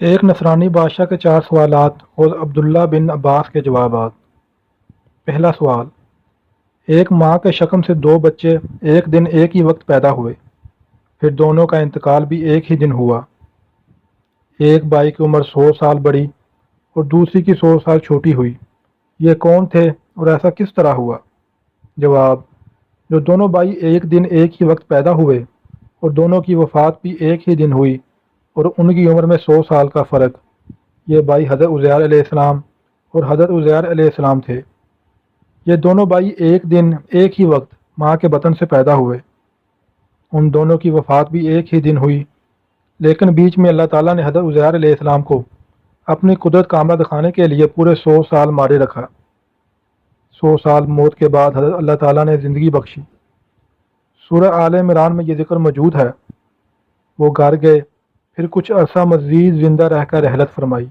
ایک نصرانی بادشاہ کے 4 سوالات اور عبداللہ بن عباس کے جوابات۔ پہلا سوال، ایک ماں کے شکم سے 2 بچے ایک دن ایک ہی وقت پیدا ہوئے، پھر دونوں کا انتقال بھی ایک ہی دن ہوا۔ ایک بھائی کی عمر 100 سال بڑی اور دوسری کی 100 سال چھوٹی ہوئی، یہ کون تھے اور ایسا کس طرح ہوا؟ جواب، جو دونوں بھائی ایک دن ایک ہی وقت پیدا ہوئے اور دونوں کی وفات بھی ایک ہی دن ہوئی اور ان کی عمر میں 100 سال کا فرق، یہ بھائی حضرت عزیر علیہ السلام اور حضرت عزیر علیہ السلام تھے۔ یہ دونوں بھائی ایک دن ایک ہی وقت ماں کے بطن سے پیدا ہوئے، ان دونوں کی وفات بھی ایک ہی دن ہوئی، لیکن بیچ میں اللہ تعالیٰ نے حضرت عزیر علیہ السلام کو اپنی قدرت کاملہ دکھانے کے لیے پورے 100 سال مارے رکھا۔ 100 سال موت کے بعد حضرت اللہ تعالیٰ نے زندگی بخشی۔ سورہ آل عمران میں یہ ذکر موجود ہے، وہ گھر گئے، پھر کچھ عرصہ مزید زندہ رہ کر رحلت فرمائی۔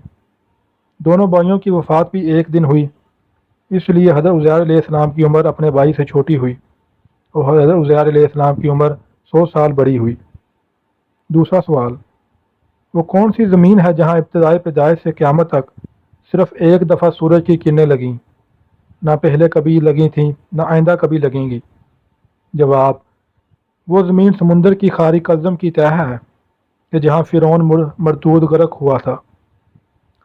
دونوں بھائیوں کی وفات بھی ایک دن ہوئی، اس لیے حضرت عزیر علیہ السلام کی عمر اپنے بھائی سے چھوٹی ہوئی اور حضرت عزیر علیہ السلام کی عمر 100 سال بڑی ہوئی۔ دوسرا سوال، وہ کون سی زمین ہے جہاں ابتدائی پیدائش سے قیامت تک صرف ایک دفعہ سورج کی کرنیں لگیں، نہ پہلے کبھی لگی تھیں نہ آئندہ کبھی لگیں گی؟ جواب، وہ زمین سمندر کی خاری قزم کی تہہ ہے کہ جہاں فرعون مردود غرق ہوا تھا۔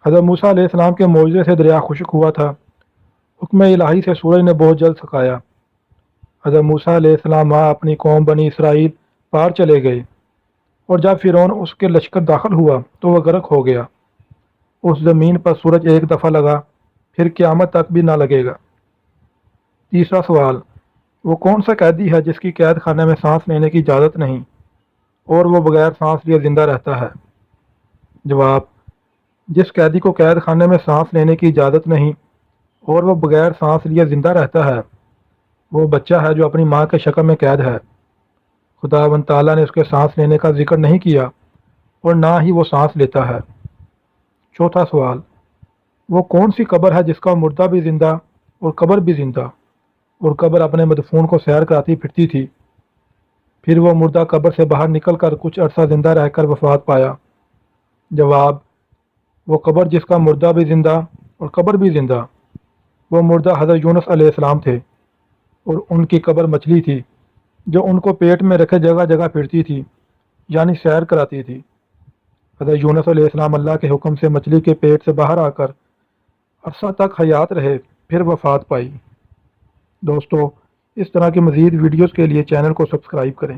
حضرت موسیٰ علیہ السلام کے معجزے سے دریا خشک ہوا تھا، حکم الہی سے سورج نے بہت جلد سکایا۔ حضرت موسیٰ علیہ السلام وہاں اپنی قوم بنی اسرائیل پار چلے گئے، اور جب فرعون اس کے لشکر داخل ہوا تو وہ غرق ہو گیا۔ اس زمین پر سورج ایک دفعہ لگا، پھر قیامت تک بھی نہ لگے گا۔ تیسرا سوال، وہ کون سا قیدی ہے جس کی قید خانے میں سانس لینے کی اجازت نہیں اور وہ بغیر سانس لیے زندہ رہتا ہے؟ جواب، جس قیدی کو قید خانے میں سانس لینے کی اجازت نہیں اور وہ بغیر سانس لیے زندہ رہتا ہے، وہ بچہ ہے جو اپنی ماں کے شکم میں قید ہے۔ خداوند تعالیٰ نے اس کے سانس لینے کا ذکر نہیں کیا اور نہ ہی وہ سانس لیتا ہے۔ چوتھا سوال، وہ کون سی قبر ہے جس کا مردہ بھی زندہ اور قبر بھی زندہ، اور قبر اپنے مدفون کو سیر کراتی پھرتی تھی، پھر وہ مردہ قبر سے باہر نکل کر کچھ عرصہ زندہ رہ کر وفات پایا؟ جواب، وہ قبر جس کا مردہ بھی زندہ اور قبر بھی زندہ، وہ مردہ حضرت یونس علیہ السلام تھے، اور ان کی قبر مچھلی تھی جو ان کو پیٹ میں رکھے جگہ جگہ پھرتی تھی، یعنی سیر کراتی تھی۔ حضرت یونس علیہ السلام اللہ کے حکم سے مچھلی کے پیٹ سے باہر آ کر عرصہ تک حیات رہے، پھر وفات پائی۔ دوستو، اس طرح کی مزید ویڈیوز کے لیے چینل کو سبسکرائب کریں۔